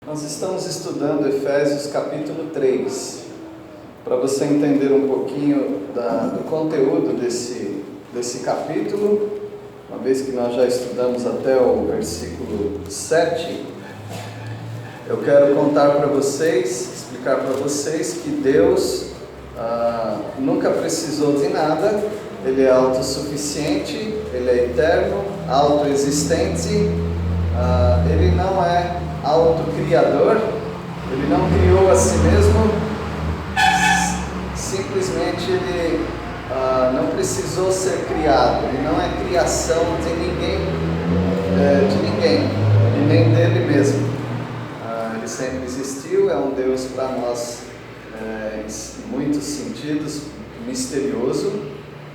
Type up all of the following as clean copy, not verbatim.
Nós estamos estudando Efésios capítulo 3, para você entender um pouquinho do conteúdo desse capítulo, uma vez que nós já estudamos até o versículo 7, eu quero contar para vocês, explicar para vocês que Deus nunca precisou de nada, Ele é autossuficiente, Ele é eterno, autoexistente, Ele não é autocriador, Ele não criou a si mesmo, simplesmente Ele não precisou ser criado, Ele não é criação de ninguém, e nem dele mesmo. Ele sempre existiu, é um Deus para nós, em muitos sentidos, misterioso,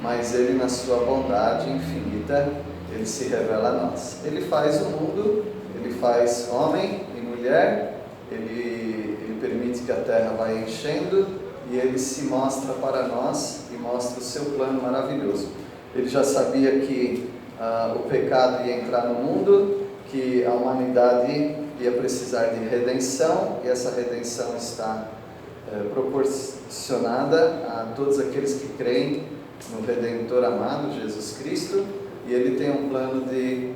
mas Ele, na sua bondade infinita, Ele se revela a nós. Ele faz o mundo, Ele faz homem e mulher, Ele permite que a terra vá enchendo e Ele se mostra para nós e mostra o seu plano maravilhoso. Ele já sabia que o pecado ia entrar no mundo, que a humanidade ia precisar de redenção, e essa redenção está proporcionada a todos aqueles que creem no Redentor amado, Jesus Cristo, e Ele tem um plano de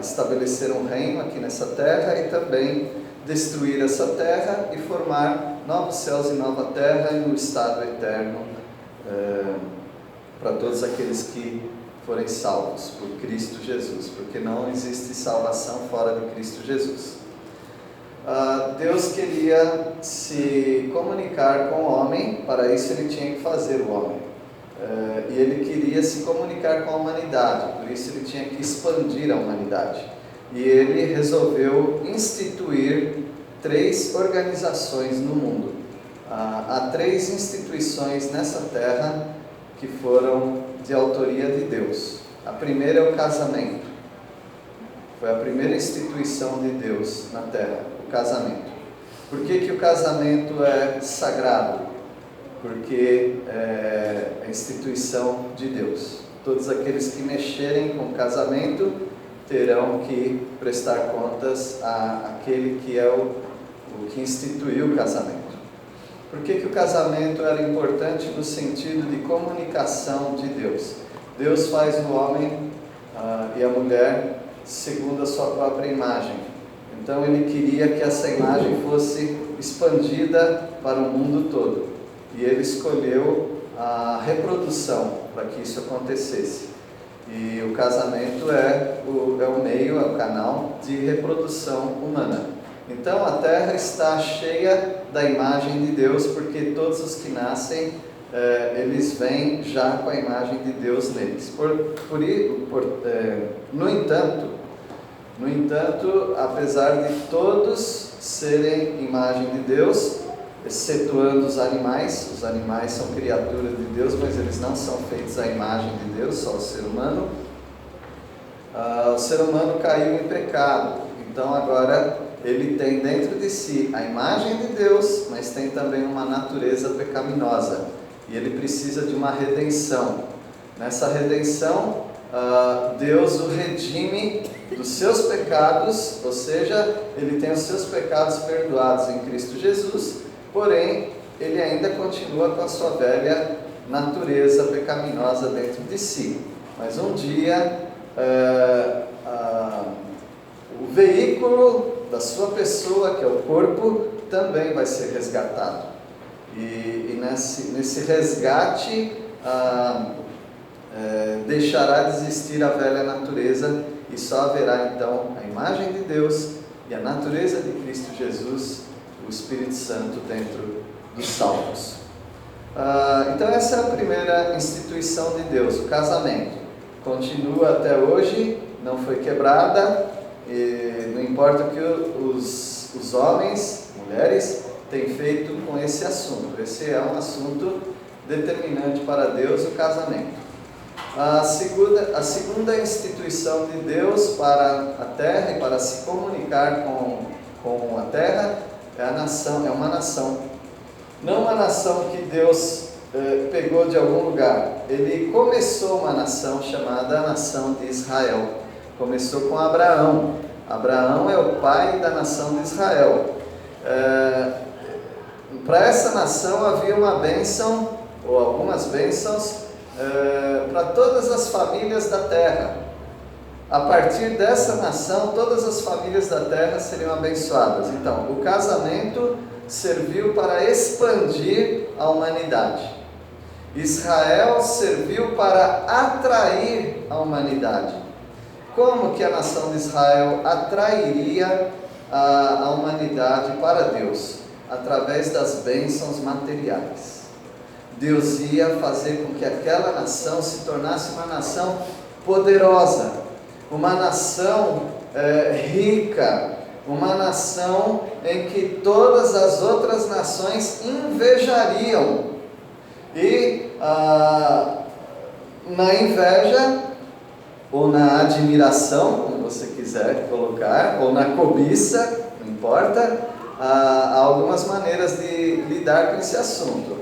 estabelecer um reino aqui nessa terra e também destruir essa terra e formar novos céus e nova terra e um estado eterno para todos aqueles que forem salvos por Cristo Jesus, porque não existe salvação fora de Cristo Jesus. Deus queria se comunicar com o homem, para isso Ele tinha que fazer o homem. E Ele queria se comunicar com a humanidade, por isso Ele tinha que expandir a humanidade. E Ele resolveu instituir 3 organizações no mundo. Há 3 instituições nessa terra que foram de autoria de Deus. A primeira é o casamento. Foi a primeira instituição de Deus na terra, o casamento. Por que o casamento é sagrado? Porque é a instituição de Deus. Todos aqueles que mexerem com o casamento terão que prestar contas àquele que é o que instituiu o casamento. Por que o casamento era importante no sentido de comunicação de Deus? Deus faz o homem e a mulher segundo a sua própria imagem. Então Ele queria que essa imagem fosse expandida para o mundo todo. E Ele escolheu a reprodução para que isso acontecesse. E o casamento é o meio, é o canal de reprodução humana. Então a terra está cheia da imagem de Deus, porque todos os que nascem, eles vêm já com a imagem de Deus neles. No entanto, apesar de todos serem imagem de Deus, excetuando os animais são criaturas de Deus, mas eles não são feitos à imagem de Deus, só o ser humano. O ser humano caiu em pecado, então agora ele tem dentro de si a imagem de Deus, mas tem também uma natureza pecaminosa, e ele precisa de uma redenção. Nessa redenção, Deus o redime dos seus pecados, ou seja, ele tem os seus pecados perdoados em Cristo Jesus, porém, ele ainda continua com a sua velha natureza pecaminosa dentro de si. Mas um dia, o veículo da sua pessoa, que é o corpo, também vai ser resgatado. E nesse resgate, deixará de existir a velha natureza, e só haverá então a imagem de Deus e a natureza de Cristo Jesus, o Espírito Santo dentro dos salvos. Então essa é a primeira instituição de Deus, o casamento. Continua até hoje, não foi quebrada, e não importa o que os homens, mulheres, têm feito com esse assunto. Esse é um assunto determinante para Deus, o casamento. A segunda instituição de Deus para a terra e para se comunicar com a terra é uma nação. Não uma nação que Deus pegou de algum lugar. Ele começou uma nação chamada a nação de Israel. Começou com Abraão. Abraão é o pai da nação de Israel. Para essa nação havia uma bênção, ou algumas bênçãos, para todas as famílias da terra. A partir dessa nação, todas as famílias da terra seriam abençoadas. Então, o casamento serviu para expandir a humanidade. Israel serviu para atrair a humanidade. Como que a nação de Israel atrairia a humanidade para Deus? Através das bênçãos materiais. Deus ia fazer com que aquela nação se tornasse uma nação poderosa, uma nação rica, uma nação em que todas as outras nações invejariam. E na inveja, ou na admiração, como você quiser colocar, ou na cobiça, não importa, há algumas maneiras de lidar com esse assunto.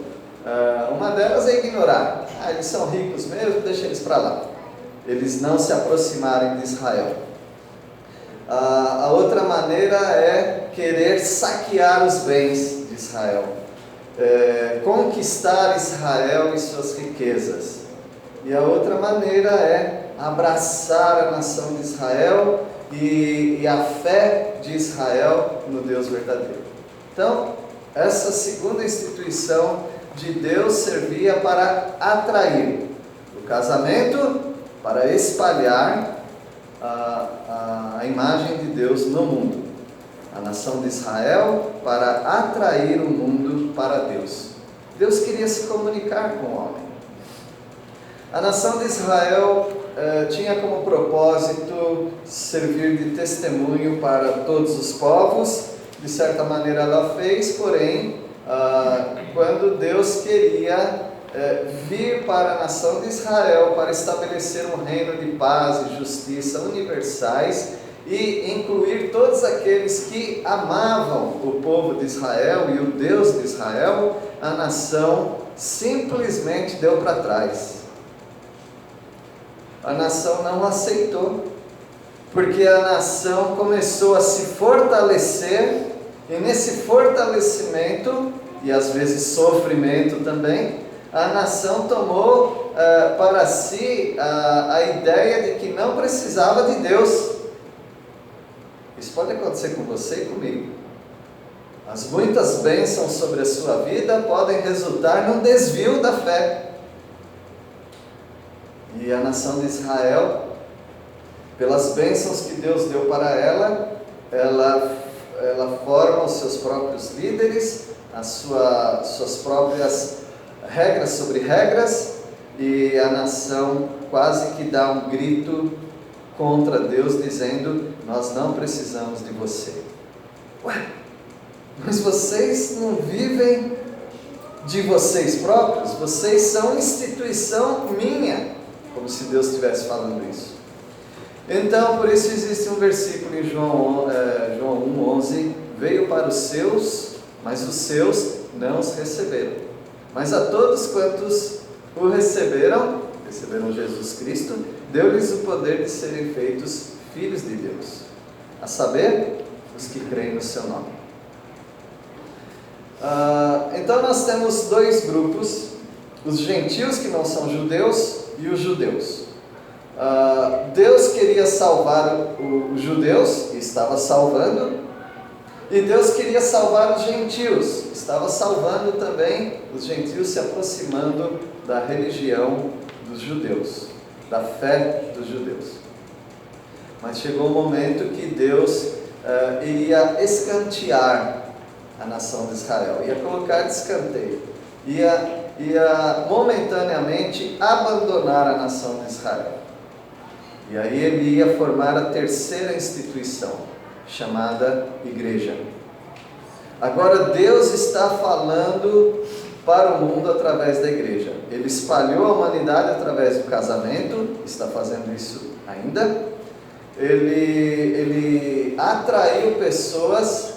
Uma delas é ignorar. Eles são ricos mesmo, deixa eles para lá. Eles não se aproximarem de Israel. A outra maneira é querer saquear os bens de Israel. Conquistar Israel e suas riquezas. E a outra maneira é abraçar a nação de Israel e a fé de Israel no Deus verdadeiro. Então, essa segunda instituição de Deus servia para atrair o casamento, para espalhar a imagem de Deus no mundo. A nação de Israel para atrair o mundo para Deus. Deus queria se comunicar com o homem. A nação de Israel tinha como propósito servir de testemunho para todos os povos. De certa maneira ela fez, porém, quando Deus queria vir para a nação de Israel para estabelecer um reino de paz e justiça universais e incluir todos aqueles que amavam o povo de Israel e o Deus de Israel, a nação simplesmente deu para trás. A nação não aceitou, porque a nação começou a se fortalecer, e nesse fortalecimento, e às vezes sofrimento também, a nação tomou para si a ideia de que não precisava de Deus. Isso pode acontecer com você e comigo. As muitas bênçãos sobre a sua vida podem resultar num desvio da fé. E a nação de Israel, pelas bênçãos que Deus deu para ela forma os seus próprios líderes, suas próprias regras sobre regras, e a nação quase que dá um grito contra Deus, dizendo: nós não precisamos de você. Ué, mas vocês não vivem de vocês próprios? Vocês são instituição minha. Como se Deus estivesse falando isso. Então, por isso existe um versículo em João 1,11: veio para os seus, mas os seus não os receberam. Mas a todos quantos o receberam Jesus Cristo, deu-lhes o poder de serem feitos filhos de Deus, a saber, os que creem no seu nome. Então nós temos dois grupos: os gentios, que não são judeus, e os judeus. Deus queria salvar os judeus, e estava salvando, e Deus queria salvar os gentios, estava salvando também os gentios, se aproximando da religião dos judeus, da fé dos judeus. Mas chegou um momento que Deus iria escantear a nação de Israel, ia colocar de escanteio, ia momentaneamente abandonar a nação de Israel. E aí ele ia formar a terceira instituição, chamada igreja. Agora Deus está falando para o mundo através da igreja. Ele espalhou a humanidade através do casamento, está fazendo isso ainda. Ele atraiu pessoas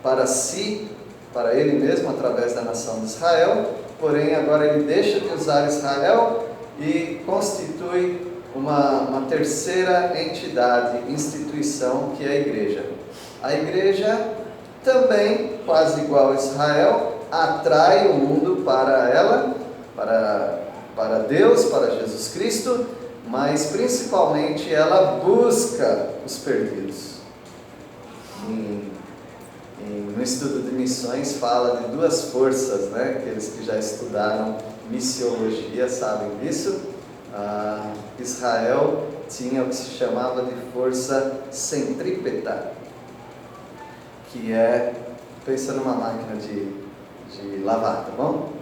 para si, para ele mesmo, através da nação de Israel. Porém, agora ele deixa de usar Israel e constitui uma terceira entidade, instituição, que é a igreja. A igreja também, quase igual a Israel, atrai o mundo para ela, para Deus, para Jesus Cristo, mas principalmente ela busca os perdidos. No estudo de missões fala de duas forças, né? Aqueles que já estudaram missiologia sabem disso. Israel tinha o que se chamava de força centrípeta, que é, pensa numa máquina de lavar, tá bom?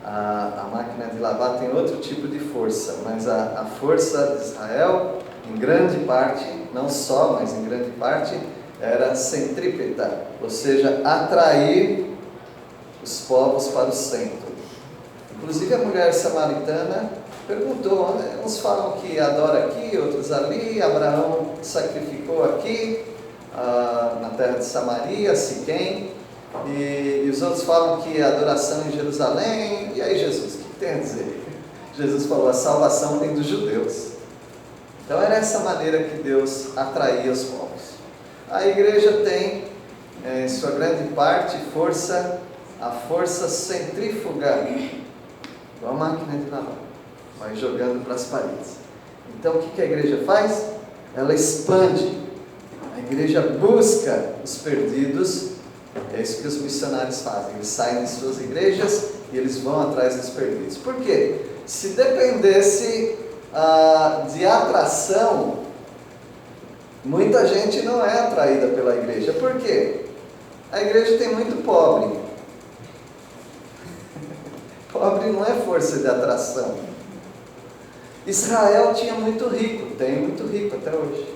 A máquina de lavar tem outro tipo de força, mas a força de Israel, em grande parte, não só, mas em grande parte, era centrípeta, ou seja, atrair os povos para o centro. Inclusive a mulher samaritana perguntou, uns falam que adora aqui, outros ali, Abraão sacrificou aqui, na terra de Samaria, Siquém, e os outros falam que a adoração em Jerusalém. E aí Jesus, o que tem a dizer? Jesus falou, a salvação vem dos judeus. Então era essa maneira que Deus atraía os povos. A igreja tem, em sua grande parte, a força centrífuga, igual a máquina de lavar, vai jogando para as paredes. Então o que a igreja faz? Ela expande, a igreja busca os perdidos. É isso que os missionários fazem, eles saem de suas igrejas e eles vão atrás dos perdidos. Por quê? Se dependesse de atração, muita gente não é atraída pela igreja. Por quê? A igreja tem muito pobre. Pobre não é força de atração. Israel tinha muito rico, tem muito rico até hoje.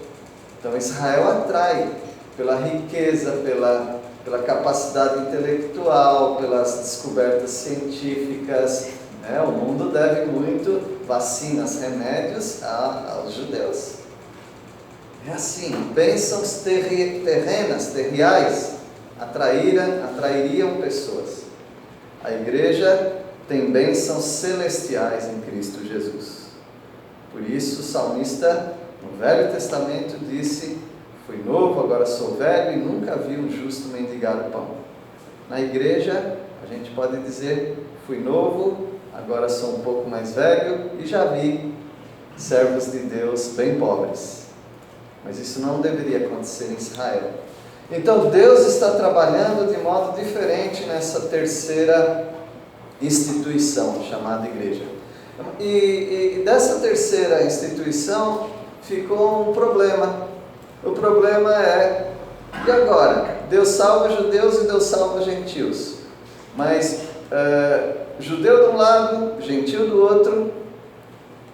Então Israel atrai pela riqueza, pela capacidade intelectual, pelas descobertas científicas. O mundo deve muito vacinas, remédios aos judeus. É assim, bênçãos terrenas, terriais, atrairiam pessoas. A igreja tem bênçãos celestiais em Cristo Jesus. Por isso o salmista, no Velho Testamento, disse: fui novo, agora sou velho e nunca vi um justo mendigar o pão. Na igreja, a gente pode dizer: fui novo, agora sou um pouco mais velho e já vi servos de Deus bem pobres. Mas isso não deveria acontecer em Israel. Então Deus está trabalhando de modo diferente nessa terceira instituição chamada igreja. E dessa terceira instituição ficou um problema. O problema é, e agora? Deus salva judeus e Deus salva gentios. Mas judeu de um lado, gentil do outro.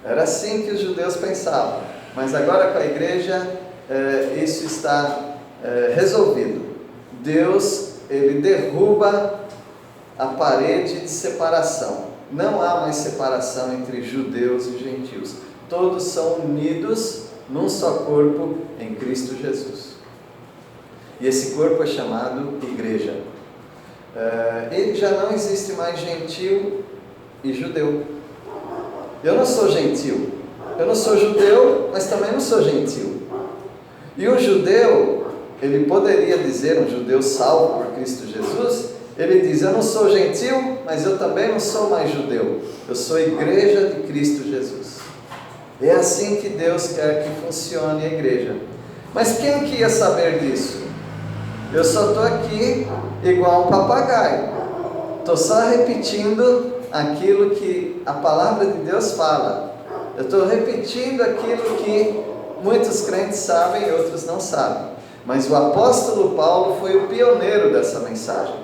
Era assim que os judeus pensavam. Mas agora com a igreja, isso está resolvido. Deus, ele derruba a parede de separação. Não há mais separação entre judeus e gentios. Todos são unidos num só corpo em Cristo Jesus. E esse corpo é chamado igreja. Ele já não existe mais gentil e judeu. Eu não sou gentil. Eu não sou judeu, mas também não sou gentil. E o judeu, ele poderia dizer, um judeu salvo por Cristo Jesus, ele diz: eu não sou gentil, mas eu também não sou mais judeu. Eu sou igreja de Cristo Jesus. É assim que Deus quer que funcione a igreja. Mas quem que ia saber disso? Eu só estou aqui igual um papagaio. Estou só repetindo aquilo que a palavra de Deus fala. Eu estou repetindo aquilo que muitos crentes sabem e outros não sabem. Mas o apóstolo Paulo foi o pioneiro dessa mensagem.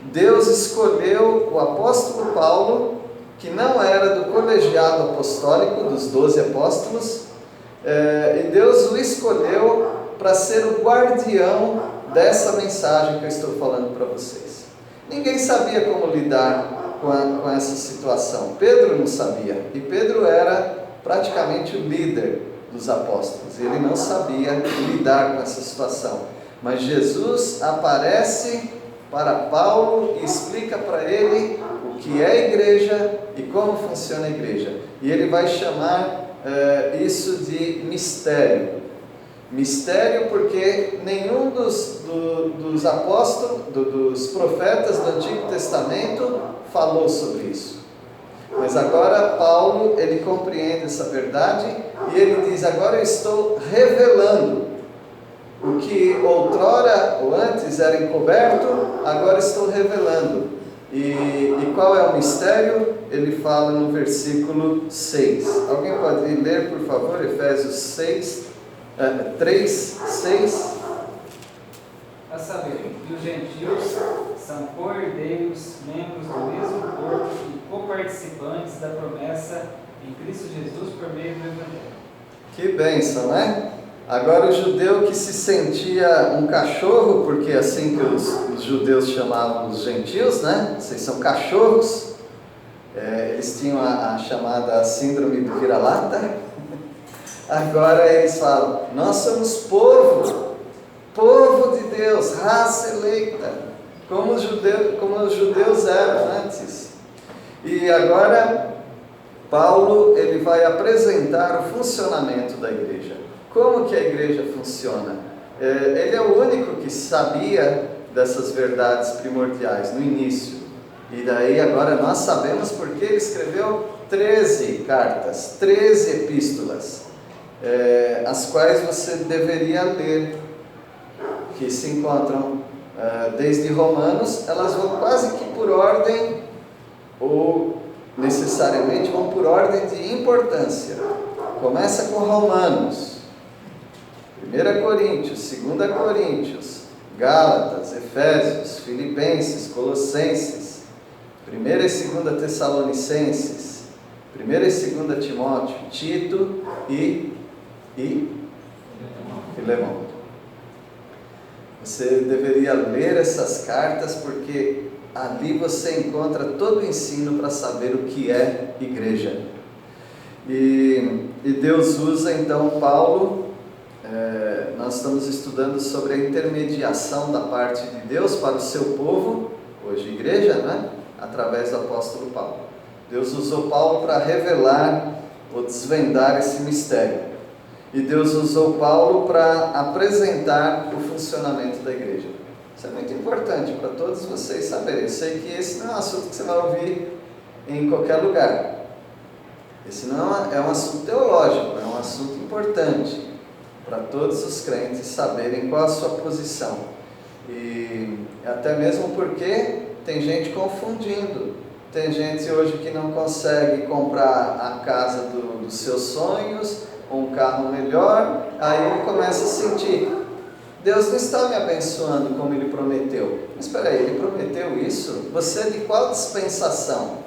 Deus escolheu o apóstolo Paulo, que não era do colegiado apostólico, dos 12 apóstolos, e Deus o escolheu para ser o guardião dessa mensagem que eu estou falando para vocês. Ninguém sabia como lidar com essa situação. Pedro não sabia, e Pedro era praticamente o líder dos apóstolos. Ele não sabia lidar com essa situação. Mas Jesus aparece para Paulo e explica para ele o que é a igreja e como funciona a igreja. E ele vai chamar isso de mistério. Mistério porque nenhum dos apóstolos, dos profetas do Antigo Testamento falou sobre isso. Mas agora Paulo, ele compreende essa verdade e ele diz: agora eu estou revelando o que outrora ou antes era encoberto, agora estou revelando. E qual é o mistério? Ele fala no versículo 6. Alguém pode ler, por favor, Efésios 3, 6. A saber, que os gentios são co-herdeiros, membros do mesmo corpo e coparticipantes da promessa em Cristo Jesus por meio do Evangelho. Que bênção, né? Agora o judeu que se sentia um cachorro, porque é assim que os judeus chamavam os gentios, né? Vocês são cachorros. Eles tinham a chamada síndrome do vira-lata. Agora eles falam: nós somos povo de Deus, raça eleita, como os judeus eram antes. E agora Paulo, ele vai apresentar o funcionamento da igreja. Como que a igreja funciona? Ele é o único que sabia dessas verdades primordiais no início. E daí agora nós sabemos porque ele escreveu 13 cartas, 13 epístolas, as quais você deveria ler, que se encontram desde Romanos. Elas vão quase que por ordem, ou necessariamente vão por ordem de importância. Começa com Romanos, 1 Coríntios, 2 Coríntios, Gálatas, Efésios, Filipenses, Colossenses, 1 e 2 Tessalonicenses, 1 e 2 Timóteo, Tito e Filemão. Você deveria ler essas cartas porque ali você encontra todo o ensino para saber o que é igreja. E Deus usa então Paulo. Nós estamos estudando sobre a intermediação da parte de Deus para o seu povo, hoje igreja, né? Através do apóstolo Paulo. Deus usou Paulo para revelar ou desvendar esse mistério. E Deus usou Paulo para apresentar o funcionamento da igreja. Isso é muito importante para todos vocês saberem. Eu sei que esse não é um assunto que você vai ouvir em qualquer lugar. Esse não é um assunto teológico, é um assunto importante para todos os crentes saberem qual a sua posição. E até mesmo porque tem gente confundindo. Tem gente hoje que não consegue comprar a casa dos seus sonhos, ou um carro melhor, aí ele começa a sentir: Deus não está me abençoando como Ele prometeu. Mas espera aí, Ele prometeu isso? Você é de qual dispensação?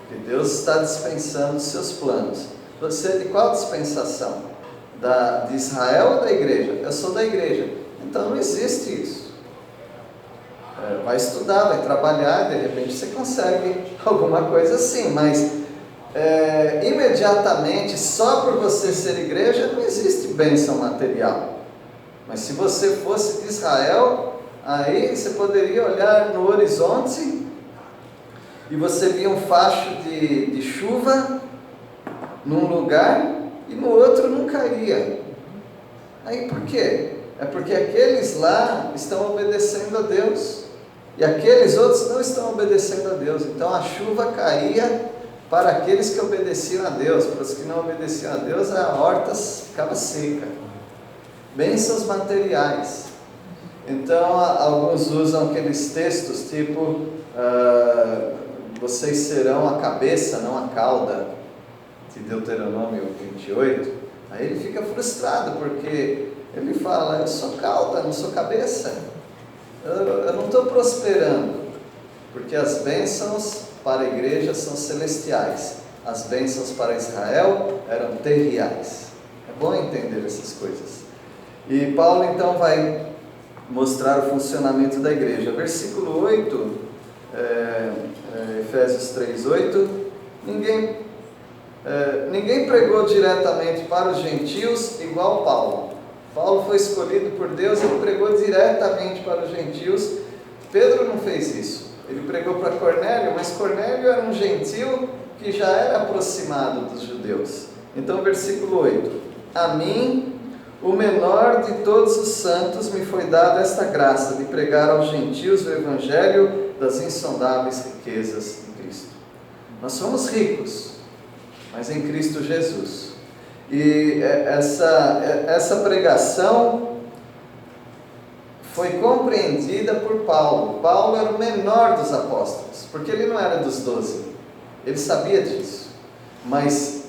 Porque Deus está dispensando os seus planos. Você é de qual dispensação? De Israel ou da igreja? Eu sou da igreja. Então não existe isso. Vai estudar, vai trabalhar, de repente você consegue alguma coisa assim, mas imediatamente, só por você ser igreja, não existe bênção material. Mas se você fosse de Israel, aí você poderia olhar no horizonte e você via um facho de chuva num lugar e no outro não caía. Aí por quê? É porque aqueles lá estão obedecendo a Deus e aqueles outros não estão obedecendo a Deus. Então a chuva caía para aqueles que obedeciam a Deus. Para os que não obedeciam a Deus, a horta ficava seca. Bênçãos materiais. Então alguns usam aqueles textos tipo vocês serão a cabeça, não a cauda, de Deuteronômio 28. Aí ele fica frustrado porque ele fala: eu sou cauda, não sou cabeça, eu não estou prosperando, porque as bênçãos para a igreja são celestiais, as bênçãos para Israel eram terriais. É bom entender essas coisas. E Paulo então vai mostrar o funcionamento da igreja. Versículo 8, Efésios 3:8, ninguém pregou diretamente para os gentios igual Paulo. Paulo foi escolhido por Deus, ele pregou diretamente para os gentios. Pedro não fez isso. Ele pregou para Cornélio, mas Cornélio era um gentil que já era aproximado dos judeus. Então, versículo 8: a mim, o menor de todos os santos, me foi dada esta graça de pregar aos gentios o evangelho das insondáveis riquezas de Cristo. Nós somos ricos, mas em Cristo Jesus. E essa pregação foi compreendida por Paulo. Paulo era o menor dos apóstolos, porque ele não era dos 12. Ele sabia disso. Mas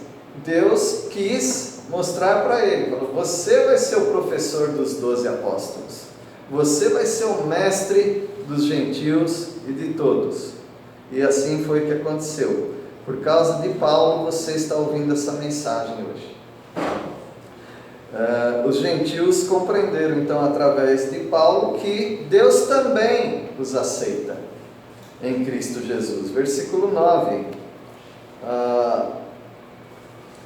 Deus quis mostrar para ele, falou: você vai ser o professor dos 12 apóstolos. Você vai ser o mestre dos gentios e de todos. E assim foi que aconteceu. Por causa de Paulo, você está ouvindo essa mensagem hoje. Os gentios compreenderam então através de Paulo que Deus também os aceita em Cristo Jesus. Versículo 9: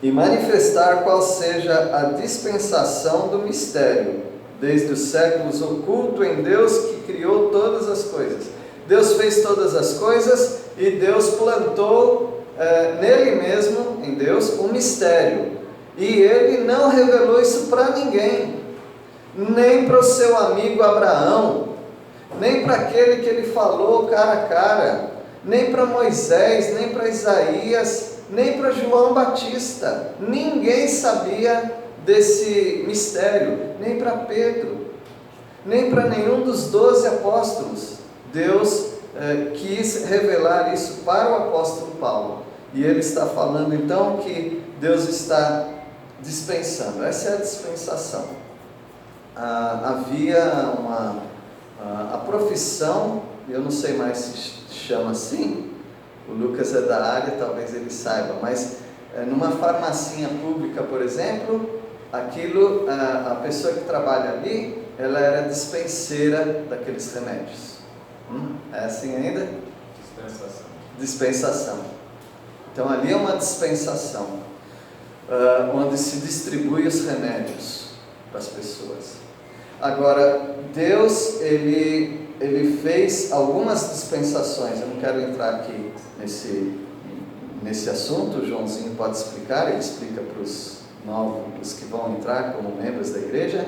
e manifestar qual seja a dispensação do mistério, desde os séculos oculto em Deus que criou todas as coisas. Deus fez todas as coisas e Deus plantou nele mesmo, em Deus, um mistério. E ele não revelou isso para ninguém, nem para o seu amigo Abraão, nem para aquele que ele falou cara a cara, nem para Moisés, nem para Isaías, nem para João Batista. Ninguém sabia desse mistério, nem para Pedro, nem para nenhum dos 12 apóstolos. Deus quis revelar isso para o apóstolo Paulo. E ele está falando então que Deus está dispensando. Essa é a dispensação. Havia a profissão, eu não sei mais se chama assim, o Lucas é da área, talvez ele saiba, mas numa farmacinha pública, por exemplo, a pessoa que trabalha ali, ela era dispenseira daqueles remédios. É assim ainda? Dispensação. Então ali é uma dispensação, onde se distribui os remédios para as pessoas. Agora, Deus, ele fez algumas dispensações. Eu não quero entrar aqui nesse assunto, o Joãozinho pode explicar, ele explica para os novos que vão entrar como membros da igreja,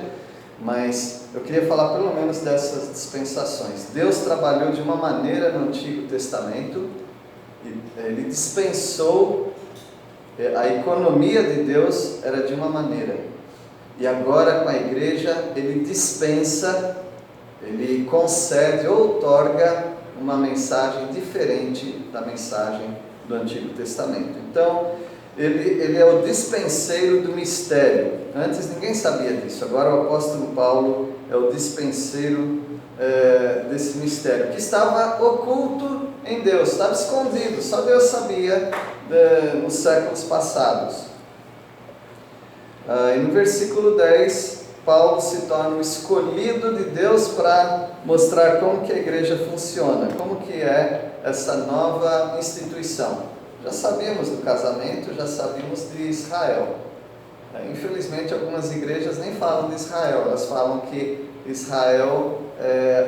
mas eu queria falar pelo menos dessas dispensações. Deus trabalhou de uma maneira no Antigo Testamento, ele dispensou. A economia de Deus era de uma maneira, e agora com a igreja ele dispensa, ele concede ou outorga uma mensagem diferente da mensagem do Antigo Testamento. Então ele é o dispenseiro do mistério. Antes ninguém sabia disso, agora o apóstolo Paulo é o dispenseiro desse mistério, que estava oculto em Deus, estava escondido, só Deus sabia nos séculos passados. E no versículo 10, Paulo se torna o escolhido de Deus para mostrar como que a igreja funciona, como que é essa nova instituição. Já sabíamos do casamento, já sabíamos de Israel. Infelizmente algumas igrejas nem falam de Israel, elas falam que Israel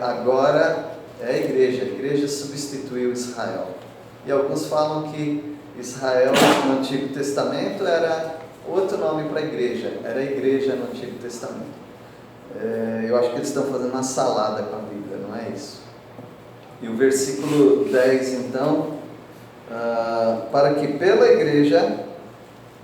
agora é a igreja substituiu Israel. E alguns falam que Israel no Antigo Testamento era outro nome para a igreja, era a igreja no Antigo Testamento. Eu acho que eles estão fazendo uma salada com a Bíblia, não é isso? E o versículo 10 então, para que pela igreja,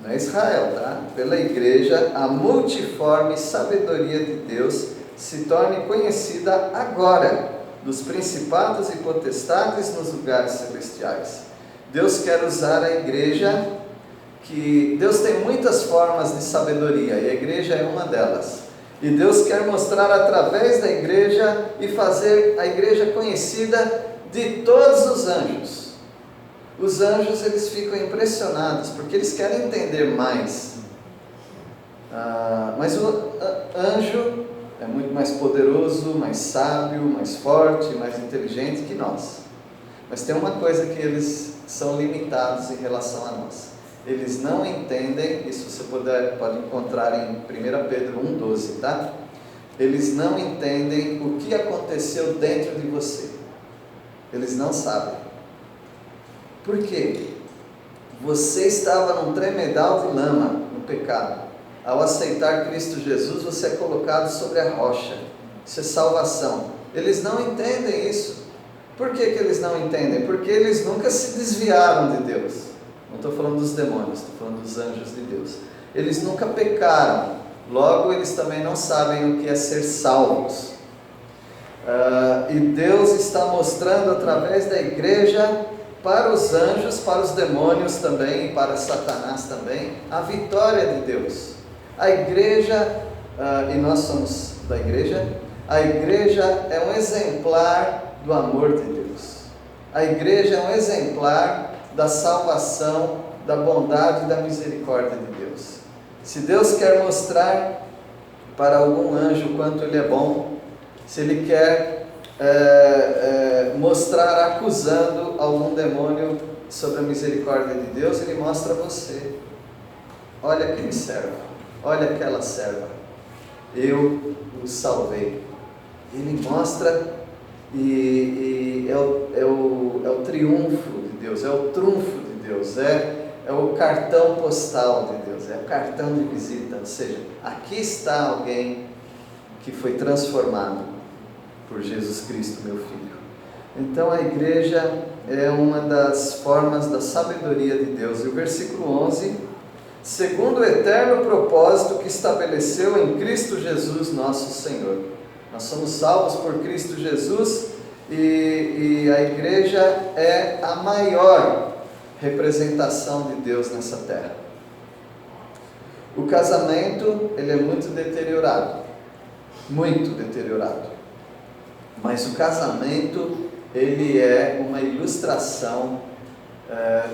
não é Israel, tá? Pela igreja, a multiforme sabedoria de Deus se torne conhecida agora dos principados e potestades nos lugares celestiais. Deus quer usar a igreja, que Deus tem muitas formas de sabedoria, e a igreja é uma delas. E Deus quer mostrar através da igreja e fazer a igreja conhecida de todos os anjos. Os anjos, eles ficam impressionados, porque eles querem entender mais. Mas o anjo é muito mais poderoso, mais sábio, mais forte, mais inteligente que nós. Mas tem uma coisa que eles são limitados em relação a nós. Eles não entendem, isso você pode encontrar em 1 Pedro 1,12, tá? Eles não entendem o que aconteceu dentro de você. Eles não sabem. Por quê? Você estava num tremedal de lama, pecado. Ao aceitar Cristo Jesus, você é colocado sobre a rocha. Isso é salvação. Eles não entendem isso. Por que eles não entendem? Porque eles nunca se desviaram de Deus. Não estou falando dos demônios, estou falando dos anjos de Deus. Eles nunca pecaram. Logo, eles também não sabem o que é ser salvos. E Deus está mostrando através da igreja para os anjos, para os demônios também, e para Satanás também, a vitória de Deus. A igreja, e nós somos da igreja, a igreja é um exemplar do amor de Deus. A igreja é um exemplar da salvação, da bondade e da misericórdia de Deus. Se Deus quer mostrar para algum anjo quanto ele é bom, se ele quer mostrar acusando algum demônio sobre a misericórdia de Deus, ele mostra a você. Olha aquele servo, olha aquela serva, eu os salvei. Ele mostra e é o triunfo de Deus, é o trunfo de Deus, é o cartão postal de Deus, é o cartão de visita. Ou seja, aqui está alguém que foi transformado por Jesus Cristo, meu filho. Então a igreja é uma das formas da sabedoria de Deus. E o versículo 11: segundo o eterno propósito que estabeleceu em Cristo Jesus nosso Senhor. Nós somos salvos por Cristo Jesus e a igreja é a maior representação de Deus nessa terra. O casamento, ele é muito deteriorado, mas o casamento, ele é uma ilustração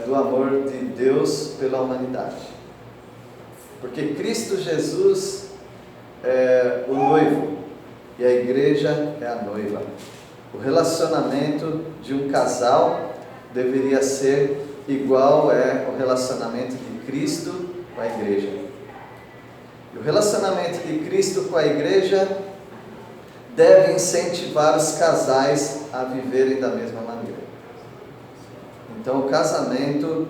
do amor de Deus pela humanidade, porque Cristo Jesus é o noivo e a igreja é a noiva. O relacionamento de um casal deveria ser igual o relacionamento de Cristo com a igreja. E o relacionamento de Cristo com a igreja deve incentivar os casais a viverem da mesma maneira. Então o casamento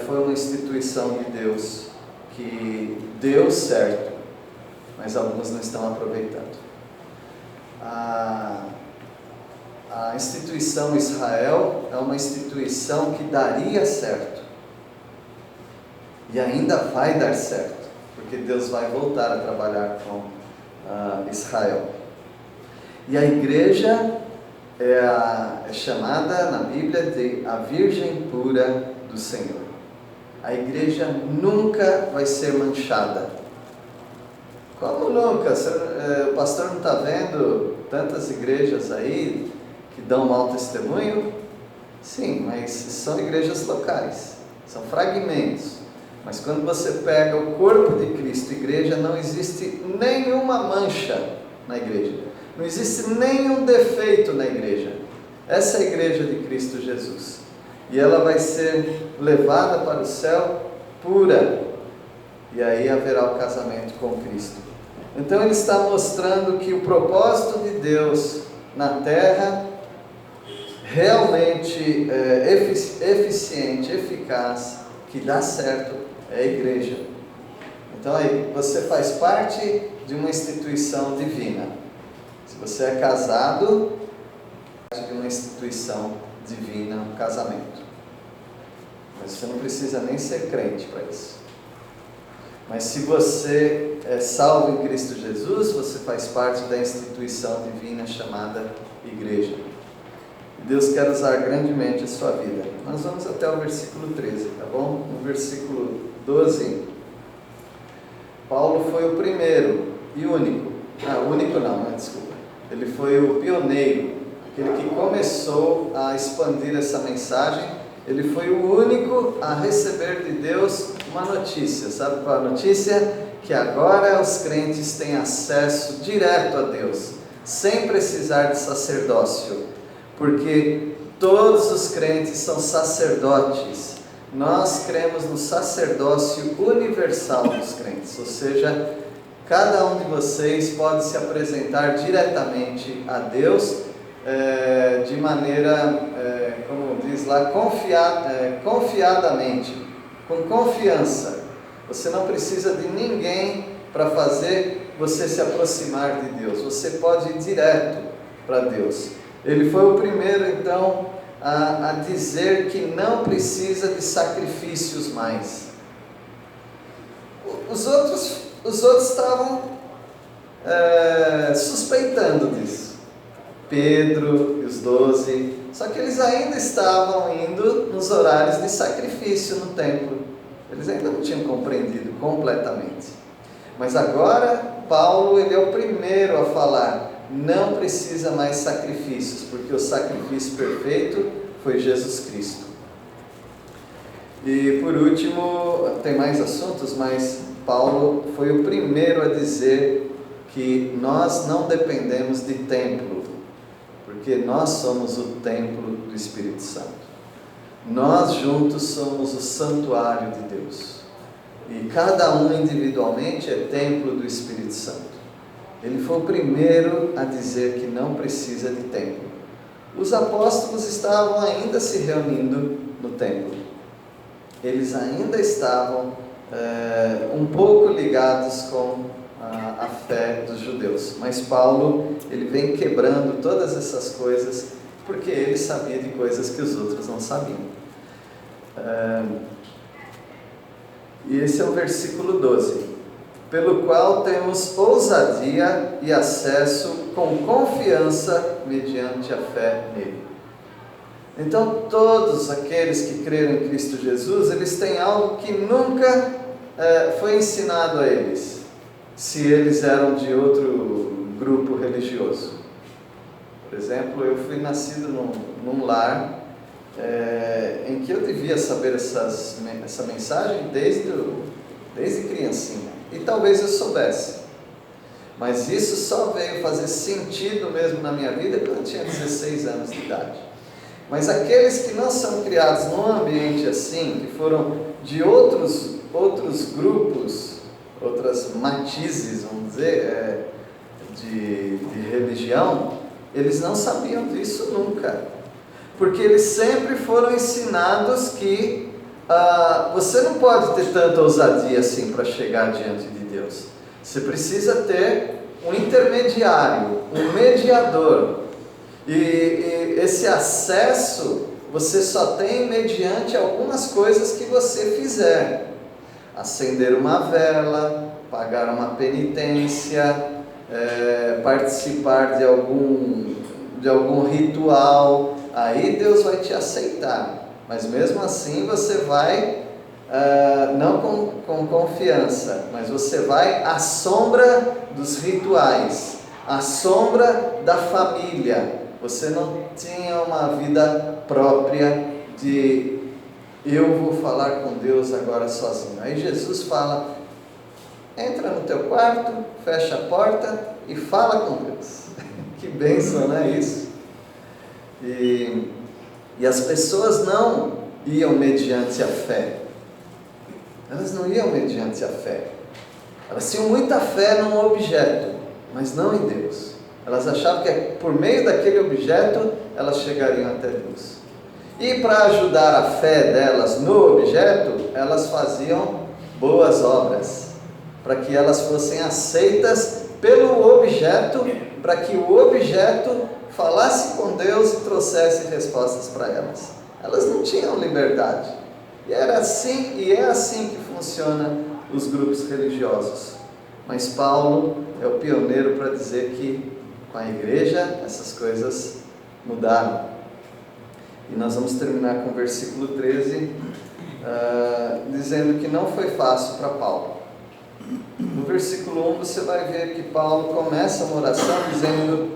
foi uma instituição de Deus que deu certo, mas alguns não estão aproveitando. A instituição Israel é uma instituição que daria certo, e ainda vai dar certo, porque Deus vai voltar a trabalhar com Israel. E a igreja é chamada na Bíblia de a Virgem Pura do Senhor. A igreja nunca vai ser manchada. Como nunca? O pastor não está vendo tantas igrejas aí que dão mau testemunho? Sim, mas são igrejas locais, são fragmentos. Mas quando você pega o corpo de Cristo, igreja, não existe nenhuma mancha na igreja, não existe nenhum defeito na igreja. Essa é a igreja de Cristo Jesus, e ela vai ser levada para o céu pura, e aí haverá o casamento com Cristo. Então ele está mostrando que o propósito de Deus na terra, realmente eficiente, eficaz, que dá certo, é a igreja. Então aí você faz parte de uma instituição divina. Se você é casado, parte de uma instituição divina, um casamento. Mas você não precisa nem ser crente para isso. Mas se você é salvo em Cristo Jesus, você faz parte da instituição divina chamada igreja. E Deus quer usar grandemente a sua vida. Nós vamos até o versículo 13, tá bom? No versículo 12, Paulo foi o primeiro e único. Desculpa. Ele foi o pioneiro, aquele que começou a expandir essa mensagem. Ele foi o único a receber de Deus uma notícia. Sabe qual é a notícia? Que agora os crentes têm acesso direto a Deus, sem precisar de sacerdócio, porque todos os crentes são sacerdotes. Nós cremos no sacerdócio universal dos crentes, ou seja, cada um de vocês pode se apresentar diretamente a Deus de maneira, como diz lá, confiadamente, com confiança. Você não precisa de ninguém para fazer você se aproximar de Deus. Você pode ir direto para Deus. Ele foi o primeiro, então, a dizer que não precisa de sacrifícios mais. Os outros estavam suspeitando disso. Pedro e os 12, só que eles ainda estavam indo nos horários de sacrifício no templo. Eles ainda não tinham compreendido completamente. Mas agora, Paulo, ele é o primeiro a falar, não precisa mais sacrifícios, porque o sacrifício perfeito foi Jesus Cristo. E por último, tem mais assuntos, mas Paulo foi o primeiro a dizer que nós não dependemos de templo, porque nós somos o templo do Espírito Santo. Nós juntos somos o santuário de Deus. E cada um individualmente é templo do Espírito Santo. Ele foi o primeiro a dizer que não precisa de templo. Os apóstolos estavam ainda se reunindo no templo. Eles ainda estavam um pouco ligados com a fé dos judeus. Mas Paulo, ele vem quebrando todas essas coisas, porque ele sabia de coisas que os outros não sabiam. E esse é o versículo 12. Pelo qual temos ousadia e acesso com confiança mediante a fé nele. Então, todos aqueles que creram em Cristo Jesus, eles têm algo que nunca foi ensinado a eles, se eles eram de outro grupo religioso. Por exemplo, eu fui nascido num lar em que eu devia saber essa mensagem desde criancinha. E talvez eu soubesse. Mas isso só veio fazer sentido mesmo na minha vida quando eu tinha 16 anos de idade. Mas aqueles que não são criados num ambiente assim, que foram de outros grupos, outras matizes, vamos dizer, de religião, eles não sabiam disso nunca. Porque eles sempre foram ensinados que você não pode ter tanta ousadia assim para chegar diante de Deus. Você precisa ter um intermediário, um mediador. E esse acesso você só tem mediante algumas coisas que você fizer. Acender uma vela, pagar uma penitência, participar de algum ritual. Aí Deus vai te aceitar. Mas mesmo assim você vai, não com confiança, mas você vai à sombra dos rituais, à sombra da família. Você não tinha uma vida própria de eu vou falar com Deus agora sozinho. Aí Jesus fala, entra no teu quarto, fecha a porta e fala com Deus. Que bênção, não é isso? E as pessoas não iam mediante a fé. Elas não iam mediante a fé. Elas tinham muita fé num objeto, mas não em Deus. Elas achavam que por meio daquele objeto elas chegariam até Deus. E para ajudar a fé delas no objeto, elas faziam boas obras, para que elas fossem aceitas pelo objeto, para que o objeto falasse com Deus e trouxesse respostas para elas. Elas não tinham liberdade. E era assim, e é assim que funciona os grupos religiosos. Mas Paulo é o pioneiro para dizer que com a igreja essas coisas mudaram. E nós vamos terminar com o versículo 13, dizendo que não foi fácil para Paulo. No versículo 1 você vai ver que Paulo começa uma oração dizendo: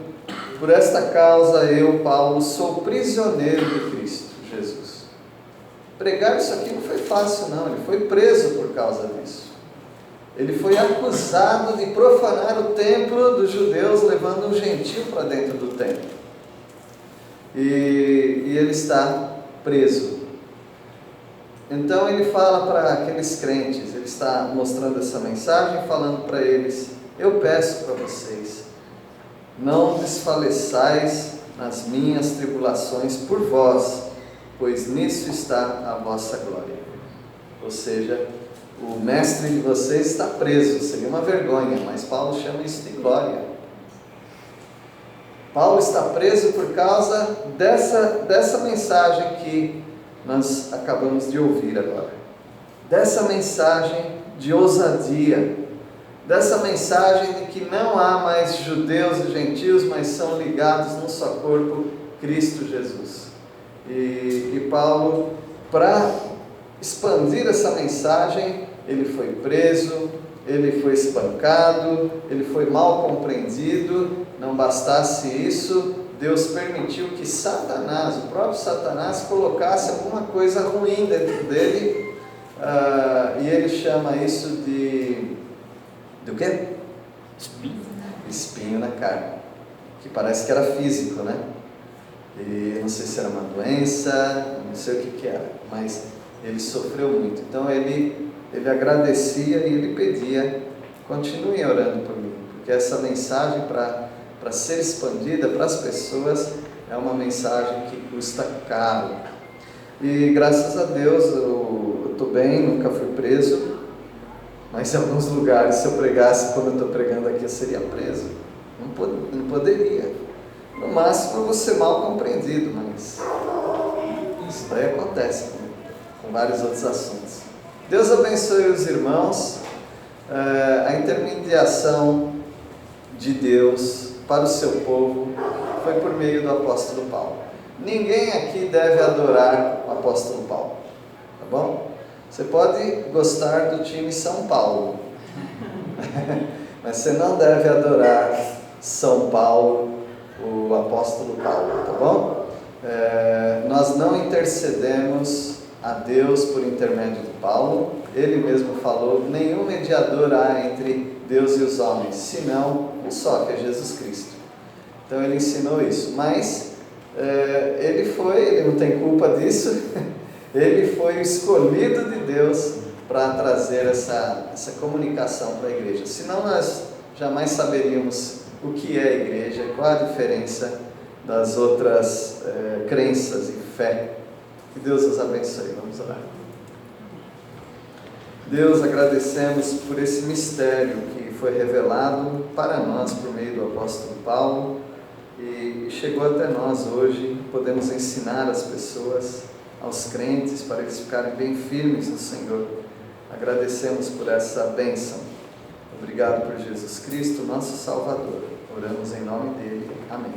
por esta causa eu, Paulo, sou prisioneiro de Cristo Jesus. Pregar isso aqui não foi fácil não, ele foi preso por causa disso. Ele foi acusado de profanar o templo dos judeus, levando um gentio para dentro do templo. E ele está preso. Então ele fala para aqueles crentes, ele está mostrando essa mensagem, falando para eles: eu peço para vocês, não desfaleçais nas minhas tribulações por vós, pois nisso está a vossa glória. Ou seja, o mestre de vocês está preso, seria uma vergonha, mas Paulo chama isso de glória. Paulo está preso por causa dessa mensagem que nós acabamos de ouvir agora. Dessa mensagem de ousadia, dessa mensagem de que não há mais judeus e gentios, mas são ligados num só corpo, Cristo Jesus. E Paulo, para expandir essa mensagem, ele foi preso, ele foi espancado, ele foi mal compreendido. Não bastasse isso, Deus permitiu que Satanás, o próprio Satanás, colocasse alguma coisa ruim dentro dele, e ele chama isso do quê? Espinho. Espinho na carne, que parece que era físico, né? E não sei se era uma doença, não sei o que era, mas ele sofreu muito. Então ele agradecia e ele pedia: continuem orando por mim, porque essa mensagem para ser expandida para as pessoas é uma mensagem que custa caro. E graças a Deus eu estou bem, nunca fui preso, mas em alguns lugares, se eu pregasse como eu estou pregando aqui, eu seria preso. Não poderia. No máximo eu vou ser mal compreendido, mas isso daí acontece com vários outros assuntos. Deus abençoe os irmãos. A intermediação de Deus para o seu povo foi por meio do apóstolo Paulo. Ninguém aqui deve adorar o apóstolo Paulo, tá bom? Você pode gostar do time São Paulo, mas você não deve adorar São Paulo, o apóstolo Paulo, tá bom? Nós não intercedemos a Deus por intermédio de Paulo. Ele mesmo falou: nenhum mediador há entre Deus e os homens, senão um só, que é Jesus Cristo. Então ele ensinou isso, mas ele não tem culpa disso, ele foi o escolhido de Deus para trazer essa comunicação para a igreja. Senão nós jamais saberíamos o que é a igreja, qual a diferença das outras crenças e fé. Que Deus os abençoe. Vamos orar. Deus, agradecemos por esse mistério que foi revelado para nós por meio do apóstolo Paulo e chegou até nós hoje. Podemos ensinar as pessoas, aos crentes, para eles ficarem bem firmes no Senhor. Agradecemos por essa bênção. Obrigado por Jesus Cristo, nosso Salvador. Oramos em nome dele. Amém.